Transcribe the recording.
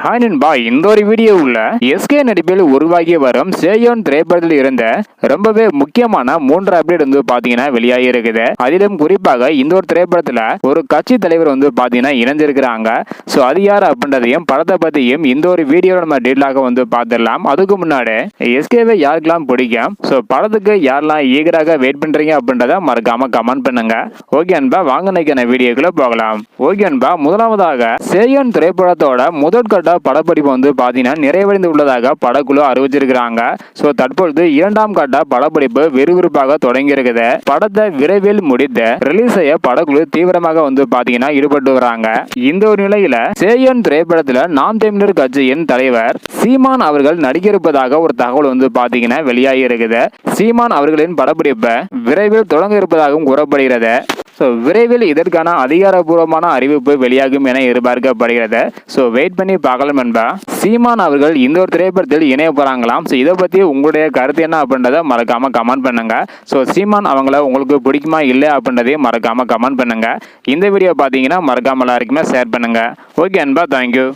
Hi நண்பா, இந்த ஒரு வீடியோவில் எஸ்கே நடிப்பில் உருவாகி வரும் சேயோன் திரைப்படத்தில் இருந்த ரொம்பவே முக்கியமான 3 அப்டேட் பாத்தீங்கன்னா வெளியாகி இருக்குது. அதிலும் குறிப்பாக இந்த ஒரு திரைப்படத்துல ஒரு கட்சி தலைவர் பாத்தீங்கன்னா இணைஞ்சிருக்கிறாங்க. சோ அது யார் அப்படின்றதையும் படத்தை பத்தியும் இந்த ஒரு வீடியோ நம்ம டீட்டெயிலாக பார்த்துடலாம். அதுக்கு முன்னாடி எஸ்கேவை யாருக்கெல்லாம் பிடிக்கும், சோ படத்துக்கு யாரெல்லாம் ஈகராக வெயிட் பண்றீங்க அப்படின்றத மறக்காம கமெண்ட் பண்ணுங்க. ஓகே அன்பா, வாங்க நினைக்கிற வீடியோக்குள்ள போகலாம். ஓகே அன்பா, முதலாவதாக சேயோன் திரைப்படத்தோட முதற்கட்ட படப்பிடிப்பு பாத்தீங்கன்னா நிறைவடைந்து உள்ளதாக படக்குழு அறிவிச்சிருக்கிறாங்க. சோ தற்பொழுது 2ஆம் கட்ட படப்பிடிப்பு விறுவிறுப்பாக தொடங்கி இருக்குது. படத்தை விரைவில் முடித்து ரிலீஸ் செய்ய படக்குழு தீவிரமாக பாத்தீங்கன்னா ஈடுபட்டு வராங்க. இந்த ஒரு நிலையில சேயோன் திரைப்படத்துல நாம் தமிழர் கட்சியின் தலைவர் சீமான் அவர்கள் நடிக்க இருப்பதாக ஒரு தகவல் பாத்தீங்கன்னா வெளியாகி இருக்குது. சீமான் அவர்களின் படப்பிடிப்பை விரைவில் தொடங்க இருப்பதாகவும் கூறப்படுகிறது. ஸோ விரைவில் இதற்கான அதிகாரப்பூர்வமான அறிவிப்பு வெளியாகும் என எதிர்பார்க்கப்படுகிறது. ஸோ வெயிட் பண்ணி பார்க்கலாம் என்பா. சீமான் அவர்கள் இந்த ஒரு திரைப்படத்தில் இணைய போறாங்களாம். ஸோ இதை பற்றி உங்களுடைய கருத்து என்ன அப்படின்றத மறக்காம கமெண்ட் பண்ணுங்க. ஸோ சீமான் அவங்கள உங்களுக்கு பிடிக்குமா இல்லை அப்படின்றதையும் மறக்காம கமெண்ட் பண்ணுங்க. இந்த வீடியோ பார்த்தீங்கன்னா மறக்காம எல்லாருக்குமே ஷேர் பண்ணுங்க. ஓகே அன்பா, தேங்க்யூ.